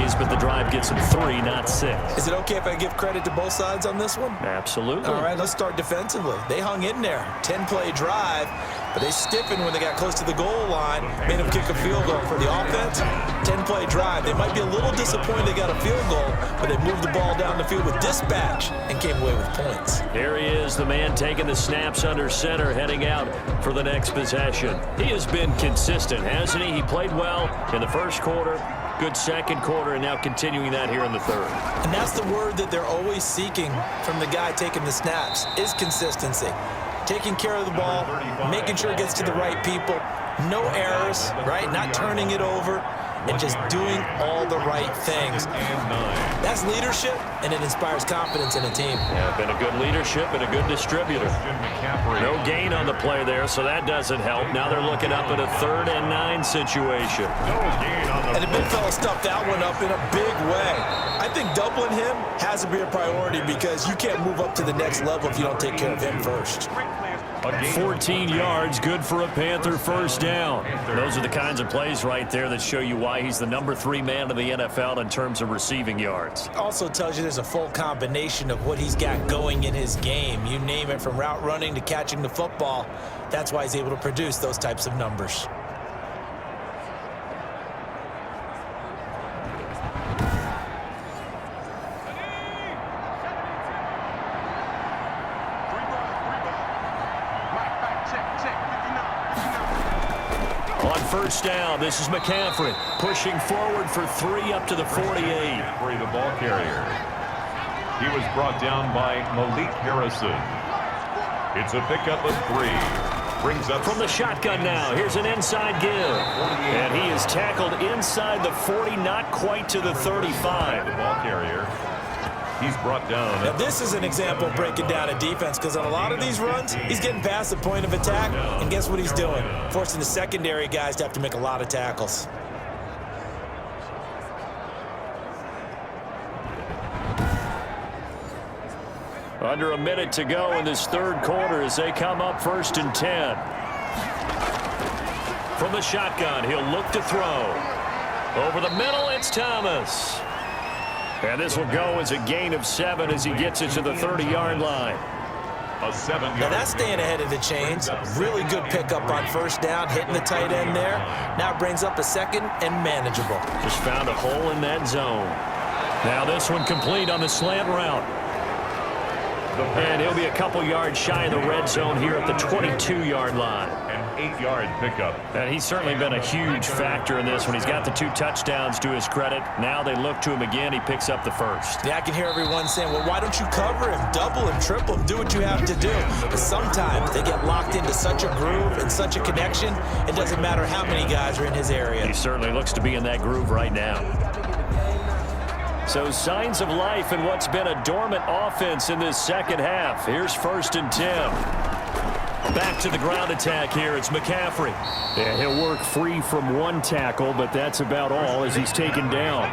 plays, but the drive gets them 3, not 6. Is it okay if I give credit to both sides on this one? Absolutely. All right, let's start defensively. They hung in there. 10-play drive, but they stiffened when they got close to the goal line, made them kick a field goal. For the offense, 10-play drive. They might be a little disappointed they got a field goal, but they moved the ball down the field with dispatch and came away with points. Here he is, the man taking the snaps under center, heading out for the next possession. He has been consistent, hasn't he? He played well in the first quarter, good second quarter, and now continuing that here in the third. And that's the word that they're always seeking from the guy taking the snaps, is consistency. Taking care of the ball, making sure it gets to the right people, no errors, right? Not turning it over, and just doing all the right things. That's leadership, and it inspires confidence in a team. Yeah, been a good leadership and a good distributor. No gain on the play there, so that doesn't help. Now they're looking up at a 3rd and 9 situation. And the big fella stuffed that one up in a big way. I think doubling him has to be a priority because you can't move up to the next level if you don't take care of him first. 14 yards, good for a Panther first down. Those are the kinds of plays right there that show you why he's the number 3 man in the NFL in terms of receiving yards. Also tells you there's a full combination of what he's got going in his game. You name it, from route running to catching the football. That's why he's able to produce those types of numbers. First down, this is McCaffrey pushing forward for 3 up to the 48. The ball carrier. He was brought down by Malik Harrison. It's a pickup of 3. Brings up from the shotgun now. Here's an inside give. And he is tackled inside the 40, not quite to the 35. The ball carrier. He's brought down. Now this is an example of breaking down a defense, because on a lot of these runs, he's getting past the point of attack, and guess what he's doing? Forcing the secondary guys to have to make a lot of tackles. Under a minute to go in this third quarter as they come up 1st and 10. From the shotgun, he'll look to throw. Over the middle, it's Thomas. And this will go as a gain of 7 as he gets it to the 30-yard line. A 7-yard. Now that's staying ahead of the chains. Really good pickup on first down, hitting the tight end there. Now it brings up a 2nd and manageable. Just found a hole in that zone. Now this one complete on the slant route. And he'll be a couple yards shy of the red zone here at the 22-yard line. An 8-yard pickup. And he's certainly been a huge factor in this one. He's got the 2 touchdowns to his credit. Now they look to him again. He picks up the 1st. Yeah, I can hear everyone saying, well, why don't you cover him, double him, triple him, do what you have to do. But sometimes they get locked into such a groove and such a connection, it doesn't matter how many guys are in his area. He certainly looks to be in that groove right now. So signs of life in what's been a dormant offense in this second half. Here's 1st and 10. Back to the ground attack here. It's McCaffrey. And he'll work free from 1 tackle, but that's about all as he's taken down.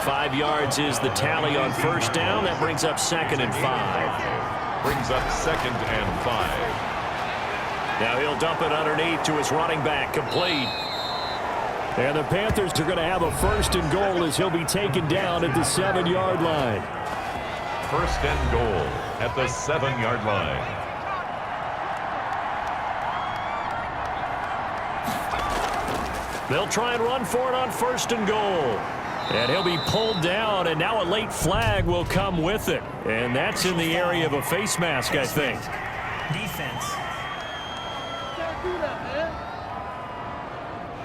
5 yards is the tally on first down. That brings up 2nd and 5. Brings up 2nd and 5. Now he'll dump it underneath to his running back. Complete. And the Panthers are going to have a 1st and goal as he'll be taken down at the 7-yard line. 1st and goal at the 7-yard line. They'll try and run for it on 1st and goal. And he'll be pulled down, and now a late flag will come with it. And that's in the area of a face mask, I think. Defense.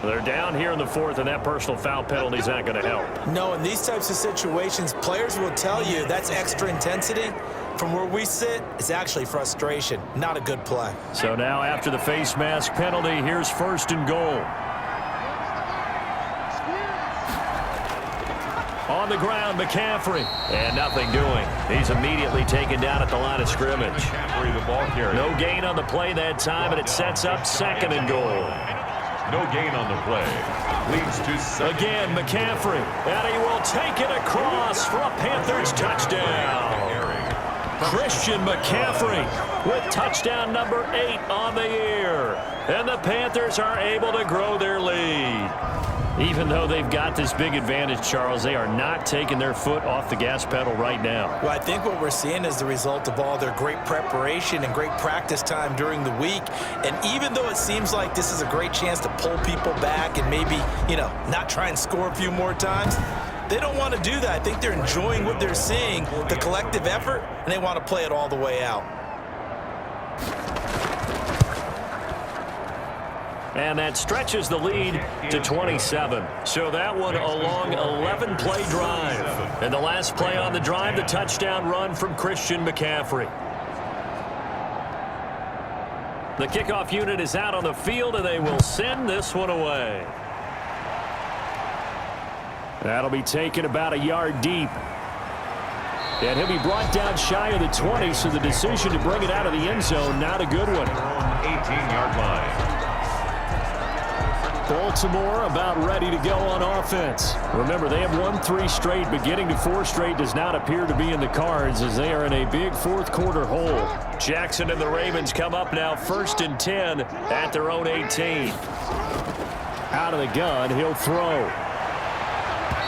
They're down here in the 4th, and that personal foul penalty is not going to help. No, in these types of situations, players will tell you that's extra intensity. From where we sit, it's actually frustration. Not a good play. So now after the face mask penalty, here's 1st and goal. On the ground, McCaffrey. And nothing doing. He's immediately taken down at the line of scrimmage. McCaffrey, the ball carrier. No gain on the play that time, and it sets up 2nd and goal. No gain on the play. Leads to 2nd. Again, McCaffrey. And he will take it across for a Panthers touchdown. Christian McCaffrey with touchdown number 8 on the year. And the Panthers are able to grow their lead. Even though they've got this big advantage, Charles, they are not taking their foot off the gas pedal right now. Well, I think what we're seeing is the result of all their great preparation and great practice time during the week. And even though it seems like this is a great chance to pull people back and maybe, not try and score a few more times, they don't want to do that. I think they're enjoying what they're seeing, the collective effort, and they want to play it all the way out. And that stretches the lead to 27. So that one a long 11-play drive. And the last play on the drive, the touchdown run from Christian McCaffrey. The kickoff unit is out on the field, and they will send this one away. That'll be taken about a yard deep. And he'll be brought down shy of the 20, so the decision to bring it out of the end zone, not a good one. 18-yard line. Baltimore about ready to go on offense. Remember, they have won 3 straight, but getting to 4 straight does not appear to be in the cards as they are in a big fourth-quarter hole. Jackson and the Ravens come up now 1st and 10 at their own 18. Out of the gun, he'll throw.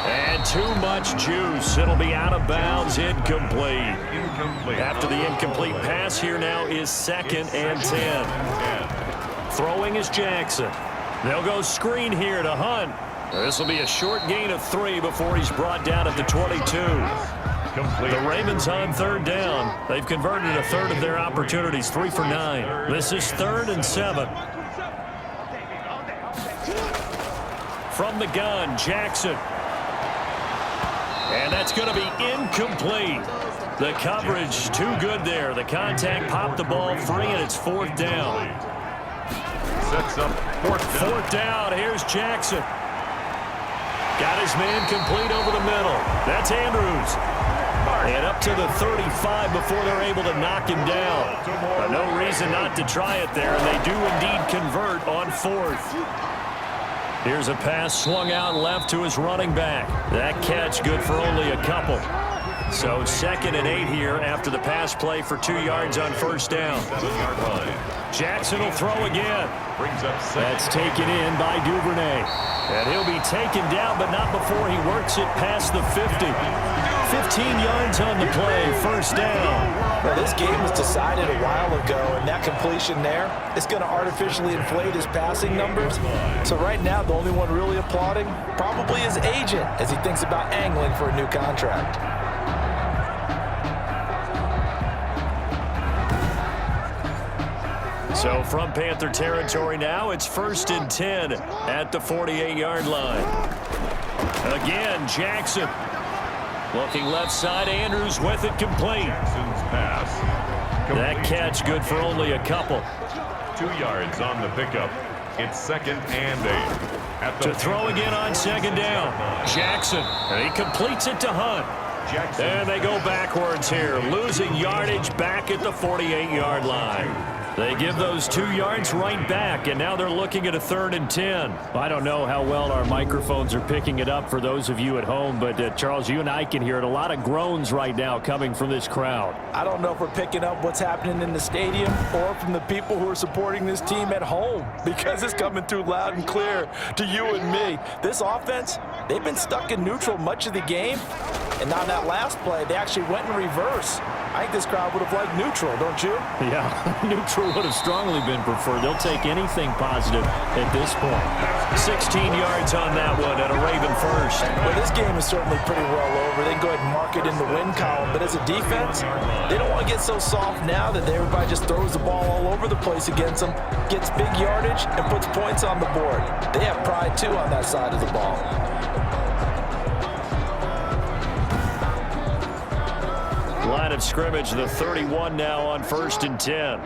And too much juice. It'll be out of bounds, incomplete. After the incomplete pass, here now is 2nd and 10. Throwing is Jackson. They'll go screen here to Hunt. This will be a short gain of 3 before he's brought down at the 22. The Ravens on 3rd down. They've converted a third of their opportunities, 3 for 9. This is 3rd and 7. From the gun, Jackson. And that's going to be incomplete. The coverage too good there. The contact popped the ball free, and it's 4th down. Sets up 4th down. Here's Jackson. Got his man complete over the middle. That's Andrews. And up to the 35 before they're able to knock him down. But no reason not to try it there, and they do indeed convert on 4th. Here's a pass swung out left to his running back. That catch good for only a couple. So 2nd and 8 here after the pass play for 2 yards on 1st down. 7-yard line. Jackson will throw again. Brings up 2nd. That's taken in by Duvernay. And he'll be taken down, but not before he works it past the 50. 15 yards on the play, 1st down. Well, this game was decided a while ago, and that completion there is going to artificially inflate his passing numbers. So right now, the only one really applauding probably his agent as he thinks about angling for a new contract. So from Panther territory now, it's 1st and 10 at the 48-yard line. Again, Jackson. Looking left side, Andrews with it complete. Jackson's pass. That catch good for only a couple. 2 yards on the pickup. It's 2nd and 8. To throw again on 2nd down. Jackson, and he completes it to Hunt. Jackson. And they go backwards here, losing yardage back at the 48-yard line. They give those 2 yards right back, and now they're looking at a 3rd and 10. I don't know how well our microphones are picking it up for those of you at home, but Charles, you and I can hear it. A lot of groans right now coming from this crowd. I don't know if we're picking up what's happening in the stadium or from the people who are supporting this team at home, because it's coming through loud and clear to you and me. This offense, they've been stuck in neutral much of the game, and on that last play, they actually went in reverse. I think this crowd would have liked neutral, don't you? Yeah, neutral would have strongly been preferred. They'll take anything positive at this point. 16 yards on that one and a Raven first. Well, this game is certainly pretty well over. They can go ahead and mark it in the win column. But as a defense, they don't want to get so soft now that everybody just throws the ball all over the place against them, gets big yardage, and puts points on the board. They have pride, too, on that side of the ball. Line of scrimmage, the 31 now on 1st and 10.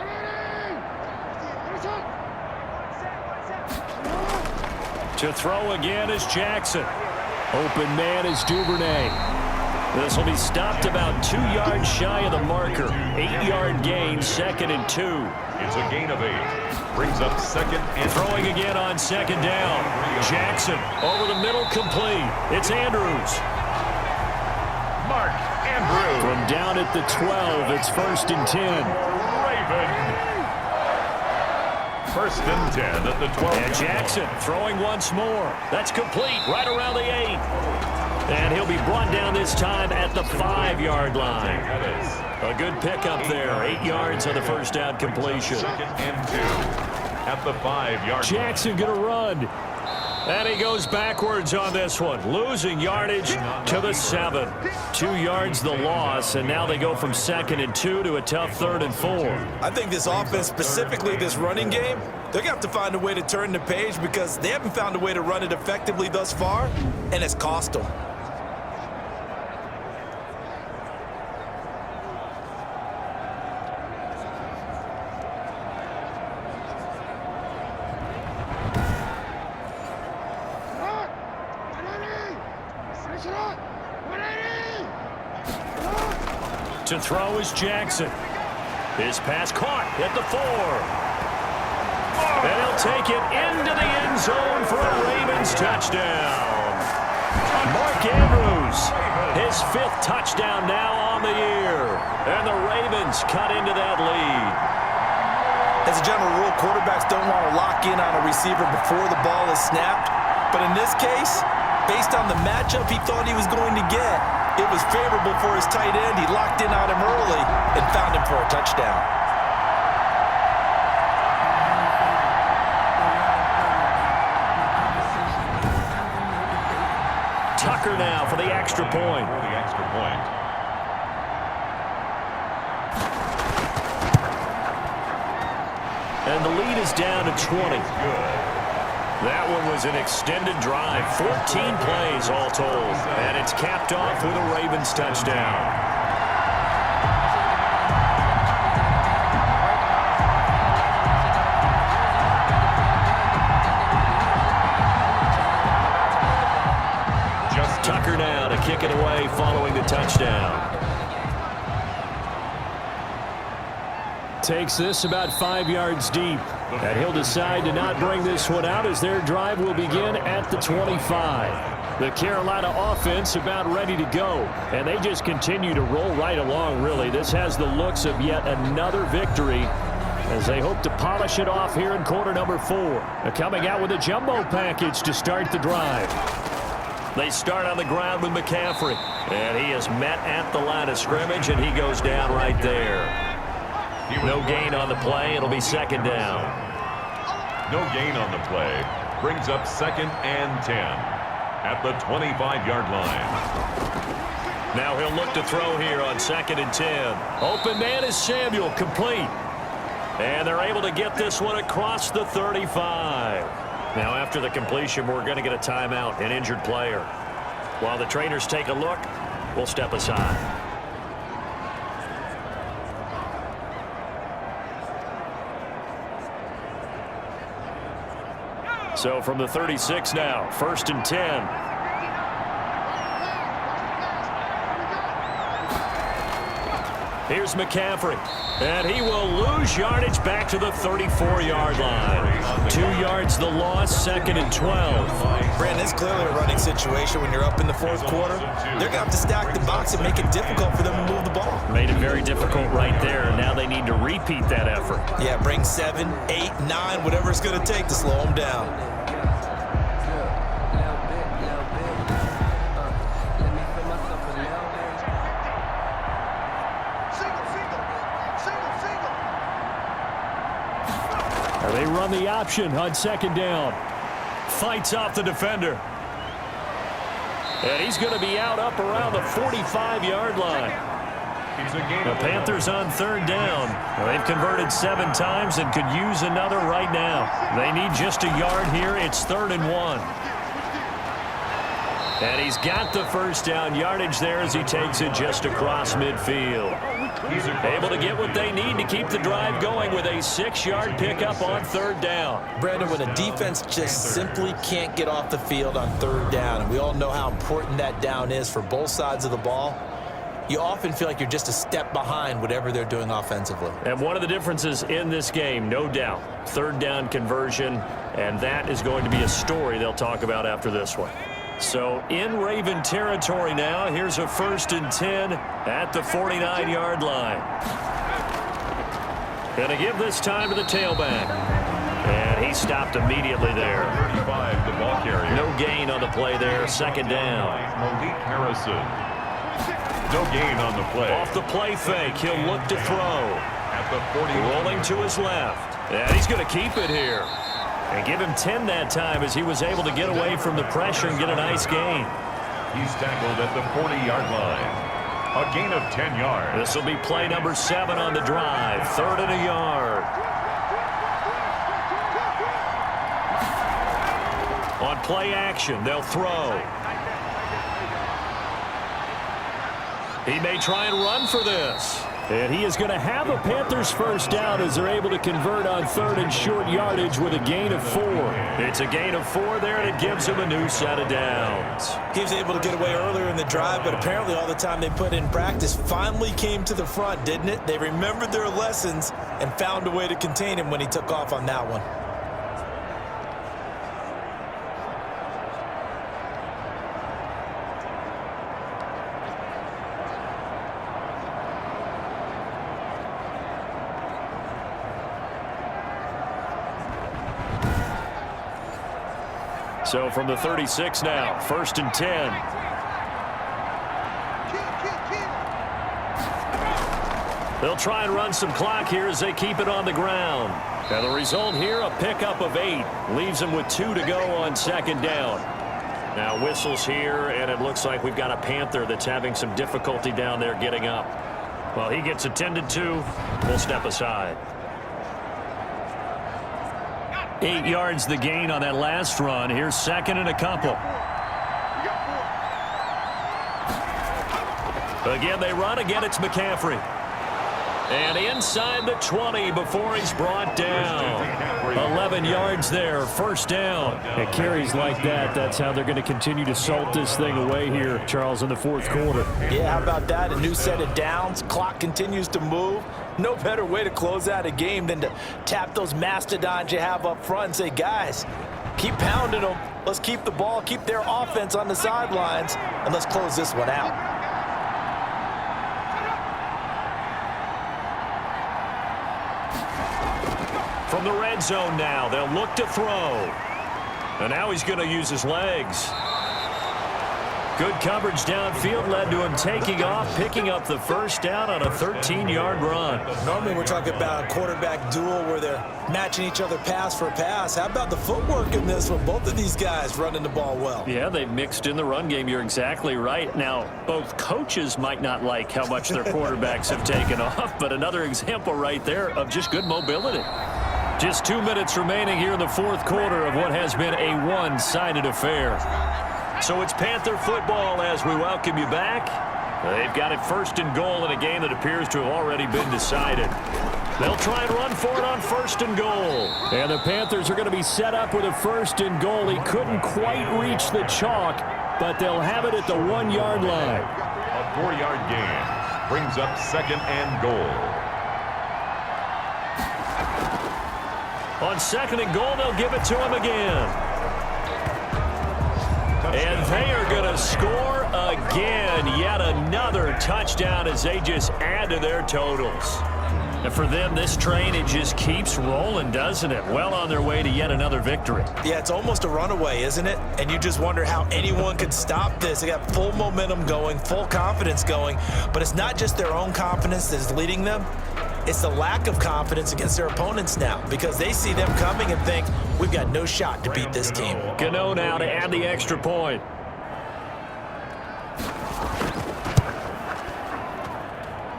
To throw again is Jackson. Open man is Duvernay. This will be stopped about 2 yards shy of the marker. 8-yard gain, 2nd and 2. It's a gain of 8. Brings up 2nd and throwing again on 2nd down. Jackson over the middle, complete. It's Andrews. Mark Andrews. From down at the 12, it's 1st and 10. Raven. First and 10 at the 12. And Jackson throwing once more. That's complete right around the 8. And he'll be brought down this time at the 5-yard line. A good pickup there. 8 yards on the first down completion. Second and 2 at the 5-yard line. Jackson going to run. And he goes backwards on this one, losing yardage to the 7. 2 yards the loss, and now they go from 2nd and 2 to a tough 3rd and 4. I think this offense, specifically this running game, they're going to have to find a way to turn the page because they haven't found a way to run it effectively thus far, and it's cost them. To throw is Jackson. His pass caught at the 4. And he'll take it into the end zone for a Ravens touchdown. Mark Andrews, his 5th touchdown now on the year. And the Ravens cut into that lead. As a general rule, quarterbacks don't want to lock in on a receiver before the ball is snapped. But in this case, based on the matchup he thought he was going to get, it was favorable for his tight end. He locked in on him early and found him for a touchdown. Tucker now for the extra point. And the lead is down to 20. That one was an extended drive, 14 plays all told, and it's capped off with a Ravens touchdown. Tucker now to kick it away following the touchdown. Takes this about 5 yards deep. And he'll decide to not bring this one out as their drive will begin at the 25. The Carolina offense about ready to go. And they just continue to roll right along, really. This has the looks of yet another victory as they hope to polish it off here in quarter number 4. They're coming out with a jumbo package to start the drive. They start on the ground with McCaffrey. And he is met at the line of scrimmage, and he goes down right there. No gain on the play. It'll be 2nd down. No gain on the play. Brings up 2nd and 10 at the 25-yard line. Now he'll look to throw here on 2nd and 10. Open man is Samuel, complete. And they're able to get this one across the 35. Now after the completion, we're going to get a timeout, an injured player. While the trainers take a look, we'll step aside. So from the 36 now, 1st and 10. Here's McCaffrey. And he will lose yardage back to the 34-yard line. 2 yards the loss, 2nd and 12. Brandon, it's clearly a running situation when you're up in the 4th quarter. They're going to have to stack the box and make it difficult for them to move the ball. Made it very difficult right there. Now they need to repeat that effort. Yeah, bring 7, 8, 9, whatever it's going to take to slow them down. They run the option on 2nd down. Fights off the defender. And he's going to be out up around the 45-yard line. The Panthers on 3rd down. They've converted 7 times and could use another right now. They need just a yard here. It's 3rd and 1. And he's got the first down yardage there as he takes it just across midfield. Able to get what they need to keep the drive going with a 6-yard pickup on 3rd down. Brandon, when a defense just simply can't get off the field on 3rd down, and we all know how important that down is for both sides of the ball, you often feel like you're just a step behind whatever they're doing offensively. And one of the differences in this game, no doubt, 3rd down conversion, and that is going to be a story they'll talk about after this one. So in Raven territory now, here's a 1st and 10 at the 49-yard line. Going to give this time to the tailback. he stopped immediately there. 35, the ball carrier. No gain on the play there. Second down. Malik Harrison. No gain on the play. Off the play fake, he'll look to throw. At the 40. Rolling to his left. And he's going to keep it here. And give him 10 that time as he was able to get away from the pressure and get a nice gain. He's tackled at the 40-yard line. A gain of 10 yards. This will be play number 7 on the drive. 3rd and a yard. On play action, they'll throw. He may try and run for this. And he is going to have a Panthers first down as they're able to convert on 3rd and short yardage with a gain of 4. It's a gain of 4 there, and it gives him a new set of downs. He was able to get away earlier in the drive, but apparently all the time they put in practice finally came to the front, didn't it? They remembered their lessons and found a way to contain him when he took off on that one. So from the 36 now, 1st and 10. They'll try and run some clock here as they keep it on the ground. Now the result here, a pickup of 8. Leaves them with 2 to go on 2nd down. Now whistles here, and it looks like we've got a Panther that's having some difficulty down there getting up. Well, he gets attended to. We'll step aside. 8 yards the gain on that last run. Here's 2nd and a couple. Again, they run. Again, it's McCaffrey. And inside the 20 before he's brought down. 11 yards there, 1st down. At carries like that, that's how they're going to continue to salt this thing away here, Charles, in the 4th quarter. Yeah, how about that? A new set of downs. Clock continues to move. No better way to close out a game than to tap those mastodons you have up front and say, guys, keep pounding them. Let's keep the ball, keep their offense on the sidelines, and let's close this one out. From the red zone now, they'll look to throw. And now he's going to use his legs. Good coverage downfield led to him taking off, picking up the 1st down on a 13-yard run. Normally we're talking about a quarterback duel where they're matching each other pass for pass. How about the footwork in this one? Both of these guys running the ball well. Yeah, they've mixed in the run game. You're exactly right. Now, both coaches might not like how much their quarterbacks have taken off, but another example right there of just good mobility. Just 2 minutes remaining here in the 4th quarter of what has been a one-sided affair. So it's Panther football as we welcome you back. They've got it 1st and goal in a game that appears to have already been decided. They'll try and run for it on 1st and goal. And the Panthers are going to be set up with a 1st and goal. He couldn't quite reach the chalk, but they'll have it at the 1-yard line. A 4-yard gain brings up 2nd and goal. On 2nd and goal, they'll give it to him again. And they are going to score again. Yet another touchdown as they just add to their totals. And for them, this train, it just keeps rolling, doesn't it? Well on their way to yet another victory. Yeah, it's almost a runaway, isn't it? And you just wonder how anyone could stop this. They got full momentum going, full confidence going. But it's not just their own confidence that's leading them. It's the lack of confidence against their opponents now because they see them coming and think, we've got no shot to beat this team. Gano now to add the extra point.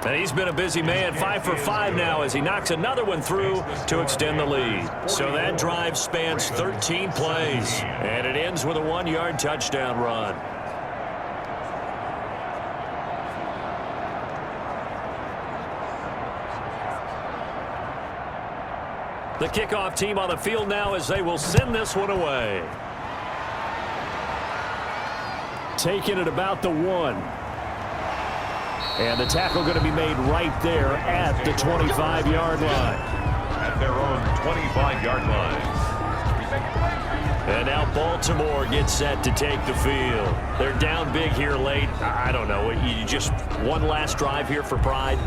And he's been a busy man, 5 for 5 now as he knocks another one through to extend the lead. So that drive spans 13 plays, and it ends with a 1-yard touchdown run. The kickoff team on the field now as they will send this one away. Taking it about the 1. And the tackle going to be made right there at the 25-yard line. At their own 25-yard line. And now Baltimore gets set to take the field. They're down big here late. I don't know. You just one last drive here for pride?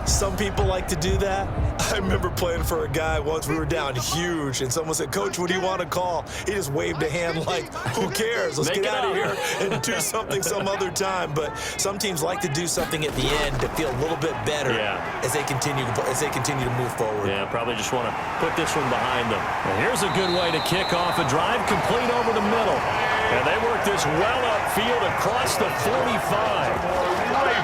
Some people like to do that. I remember playing for a guy once. We were down huge, and someone said, "Coach, what do you want to call?" He just waved a hand like, who cares? Let's get out of here and do something some other time. But some teams like to do something at the end to feel a little bit better as they continue to move forward. Yeah, probably just want to put this one behind them. And here's a good way to kick off a drive, complete over the middle. And they work this well upfield across the 45.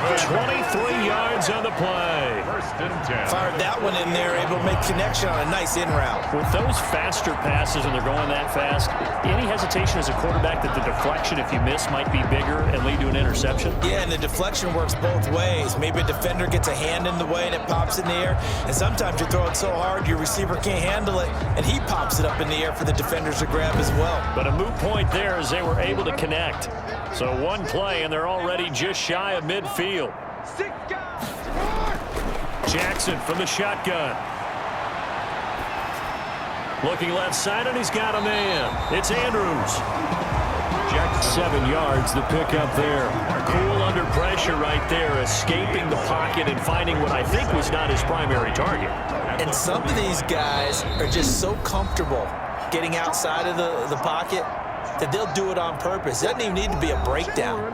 23 yards on the play. First and 10. Fired that one in there, able to make connection on a nice in route. With those faster passes and they're going that fast, any hesitation as a quarterback that the deflection, if you miss, might be bigger and lead to an interception? Yeah, and the deflection works both ways. Maybe a defender gets a hand in the way and it pops in the air. And sometimes you throw it so hard your receiver can't handle it, and he pops it up in the air for the defenders to grab as well. But a moot point there as they were able to connect. So one play, and they're already just shy of midfield. Jackson from the shotgun. Looking left side, and he's got a man. It's Andrews. Jackson. 7 yards, the pickup there. Cool under pressure right there, escaping the pocket and finding what I think was not his primary target. And some of these guys are just so comfortable getting outside of the pocket that they'll do it on purpose. It doesn't even need to be a breakdown.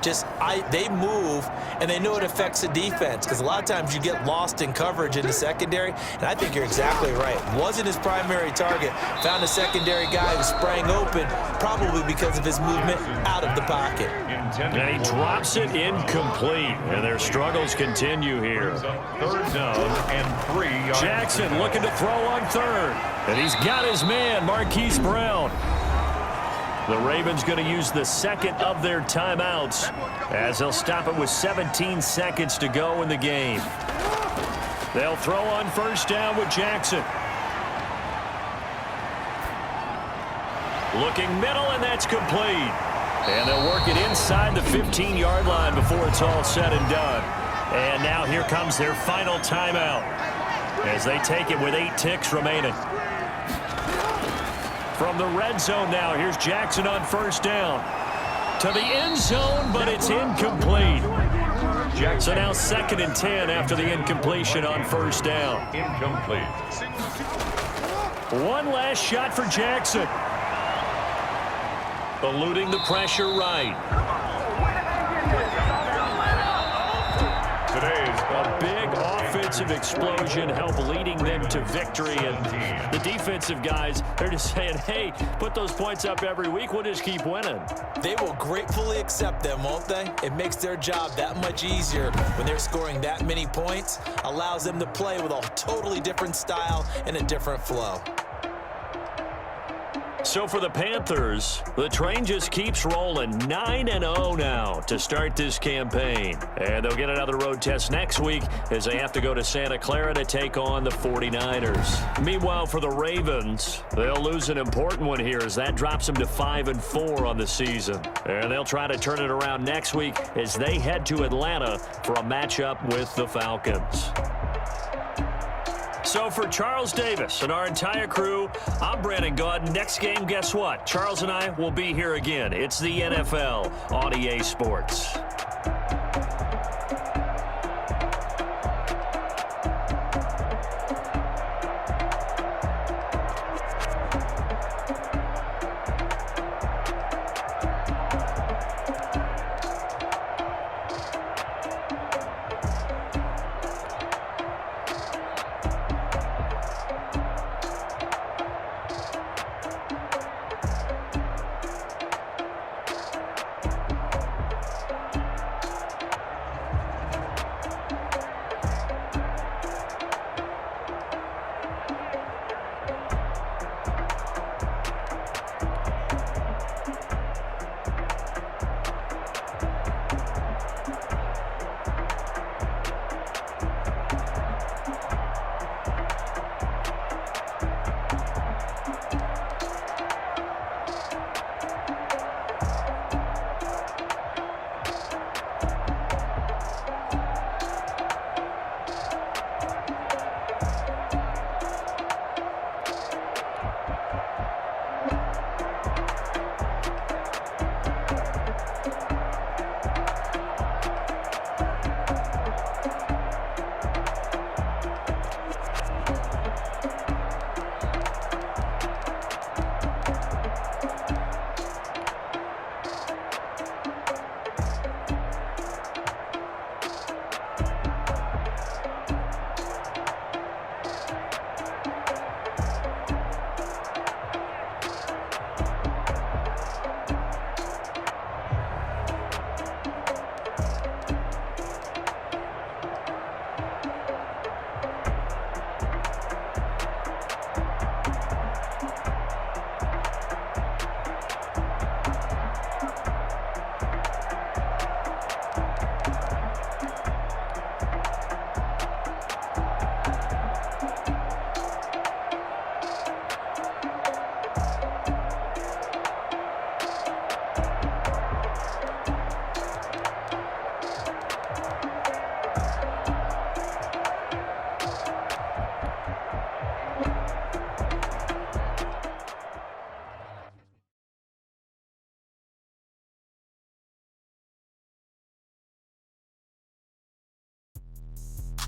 They move, and they know it affects the defense, because a lot of times you get lost in coverage in the secondary, and I think you're exactly right. Wasn't his primary target. Found a secondary guy who sprang open, probably because of his movement out of the pocket. And he drops it incomplete, and their struggles continue here. Third down and 3 yards. Jackson looking to throw on third, and he's got his man, Marquise Brown. The Ravens going to use the second of their timeouts as they'll stop it with 17 seconds to go in the game. They'll throw on first down with Jackson. Looking middle, and that's complete. And they'll work it inside the 15-yard line before it's all said and done. And now here comes their final timeout as they take it with 8 ticks remaining. From the red zone now, here's Jackson on first down. To the end zone, but it's incomplete. So now 2nd and 10 after the incompletion on first down. Incomplete. One last shot for Jackson. Eluding the pressure right. Today's a big offensive explosion help leading them to victory. And the defensive guys, they're just saying, hey, put those points up every week. We'll just keep winning. They will gratefully accept them, won't they? It makes their job that much easier when they're scoring that many points. Allows them to play with a totally different style and a different flow. So for the Panthers, the train just keeps rolling. 9-0 now to start this campaign. And they'll get another road test next week as they have to go to Santa Clara to take on the 49ers. Meanwhile, for the Ravens, they'll lose an important one here as that drops them to 5-4 on the season. And they'll try to turn it around next week as they head to Atlanta for a matchup with the Falcons. So for Charles Davis and our entire crew, I'm Brandon Gaudin. Next game, guess what? Charles and I will be here again. It's the NFL on EA Sports.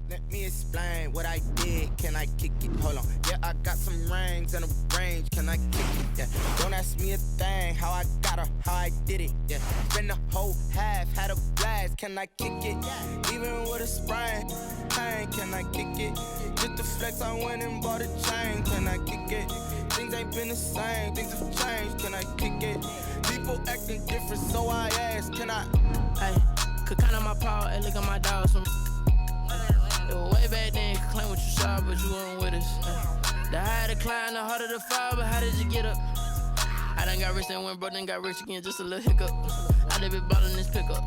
Let me explain what I did. Can I kick it? Hold on. Yeah, I got some rings and a range. Can I kick it? Yeah. Don't ask me a thing. How I got her, how I did it. Yeah. Spend the whole half, had a blast. Can I kick it? Even with a sprain. Pain, can I kick it? Just the flex, I went and bought a chain. Can I kick it? Things ain't been the same. Things have changed. Can I kick it? People acting different, so I ask. Can I? Hey, could count on my power and look at my dogs from. It was way back then, could claim what you saw, but you weren't with us. The higher the climb, the harder the fall, but how did you get up? I done got rich, then went broke, then got rich again, just a little hiccup. I done been ballin' this pickup.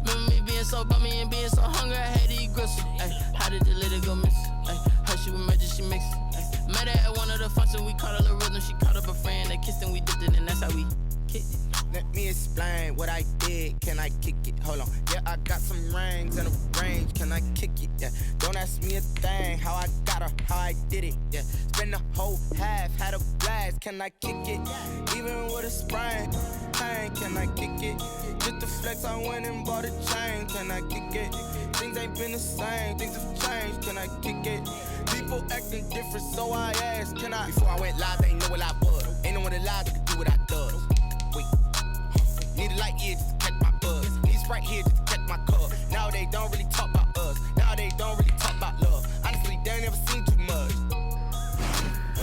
Remember me being so bummy and being so hungry, I had to eat gristle. Ay, how did the little go miss? Ay, her she was magic, she mixed. Met her at one of the functions, we caught a little rhythm, she caught up a friend, they kissed and we dipped it, and that's how we kicked it. Let me explain what I did. Can I kick it? Hold on. Yeah, I got some rings and a range. Can I kick it? Yeah. Don't ask me a thing. How I got her, how I did it. Yeah. Spend the whole half, had a blast. Can I kick it? Even with a sprain. Pain, can I kick it? Just the flex, I went and bought a chain. Can I kick it? Things ain't been the same. Things have changed. Can I kick it? People acting different, so I asked. Can I? Before I went live, they ain't know what I was. Ain't no one alive that could do what I does. Wait. Need a light here just to catch my buzz. Need Sprite here just to catch my cup. Now they don't really talk about us. Now they don't really talk about love. Honestly, they ain't never seen too much.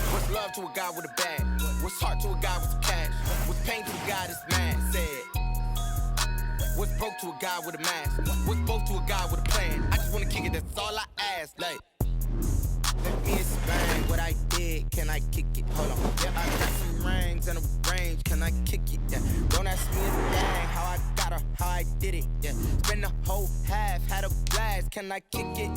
What's love to a guy with a bag? What's heart to a guy with some cash? What's pain to a guy that's mad? Said. What's broke to a guy with a mask? What's both to a guy with a plan? I just wanna kick it, that's all I ask. Like, let me explain what I did. Can I kick it? Hold on. Yeah, I got some rings and a range. Can I kick it? Yeah. Don't ask me a thing. How I got her, how I did it. Yeah. Spend the whole half, had a blast. Can I kick it?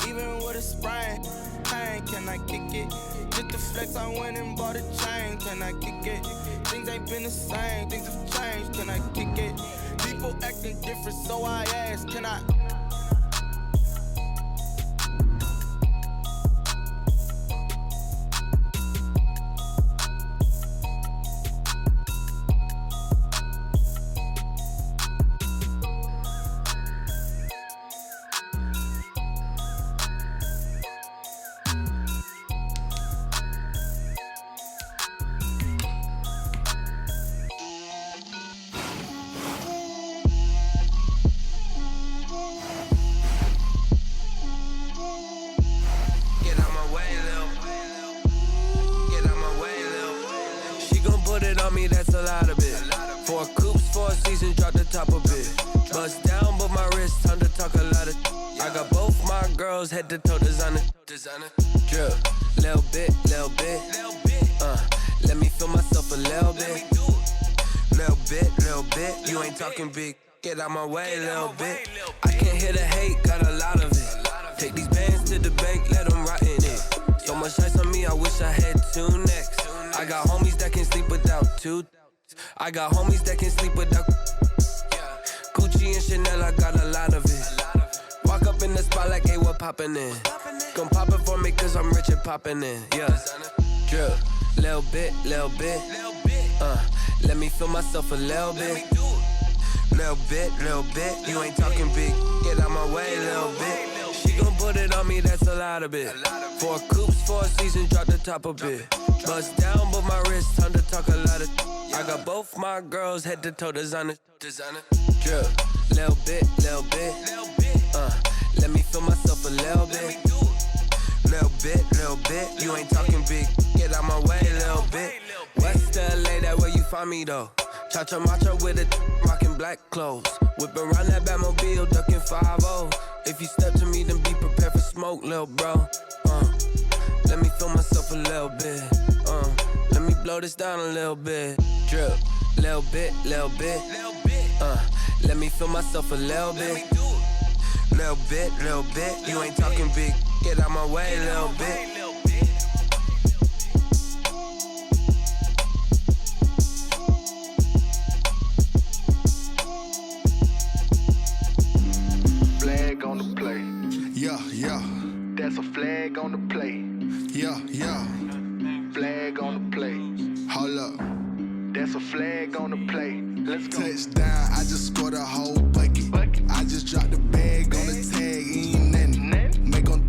Even with a sprain. Pain, can I kick it? Just the flex, I went and bought a chain. Can I kick it? Things ain't been the same. Things have changed. Can I kick it? People acting different, so I ask. Can I? That's a lot of it. 4 coops, 4 seasons, drop the top of it. Bust down, but my wrist, time to talk a lot of. I got both my girls head to toe designer. Drip, little bit. Let me feel myself a little bit. Little bit. You ain't talking big. Get out my way, little bit. I can't hear the hate, got a lot of it. Take these bands to the bank, let them rot in it. So much ice on me, I wish I had 2 necks. I got homies that can sleep without 2. I got homies that can sleep without Gucci and Chanel, I got a lot of it. Walk up in the spot like, hey, what poppin' in? Gon' pop it for me cause I'm rich and poppin' in. Yeah, drip, little bit. Let me feel myself a little bit. Little bit. You ain't talking big. Get out my way, little bit. She gon' put it on me, that's a lot of it. 4 coops, 4 seasons, drop the top of it. Bust down, but my wrist, time to talk a lot of. I got both my girls head to toe designer. Drip, little bit. Let me feel myself a little bit. Little bit. You ain't talking big. Get out my way, little bit. West LA, that where you find me though. Cha-cha macha with it, rockin' black clothes. Whip around that Batmobile, duckin' 5-0. If you step to me, then be prepared for smoke, lil' bro. Let me feel myself a little bit. Let me blow this down a little bit. Drip, little bit. Let me feel myself a little bit. Little bit. You ain't talking big. Get out my way, little bit. Flag on the play. Yeah. That's a flag on the play. Yeah. Flag on the play. Hold up. That's a flag on the play. Let's go. Touchdown, I just scored a whole bucket. I just dropped the bag on the tag, ain't nothing. Make 'em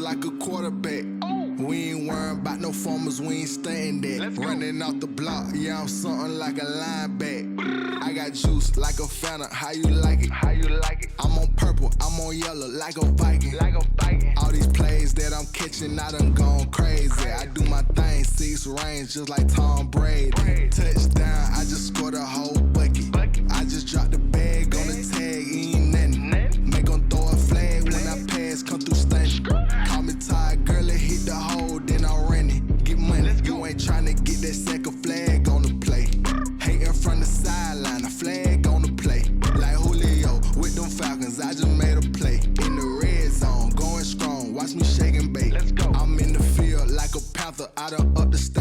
like a quarterback. We ain't worrying about no formers, we ain't staying that. Running off the block, yeah, I'm something like a lineback. I got juice like a Fanta, how you like it? How you like it? I'm on purple, I'm on yellow, like a Viking. Like a Viking. All these plays that I'm catching, I done gone crazy. I do my thing, 6 range, just like Tom Brady. Touchdown, I just scored a whole bucket. I just dropped the bag on the tag, ain't nothing. Make 'em throw a flag when I pass, come through stunning. Call me tired, girl, it hit the hole, then I'm running. Get money, you ain't tryna get that second flag on the play. Hating from the sideline, a flag on the play. Like Julio with them Falcons, I just made a play. In the red zone, going strong, watch me shake and bake. I'm in the field like a panther, I done up the state.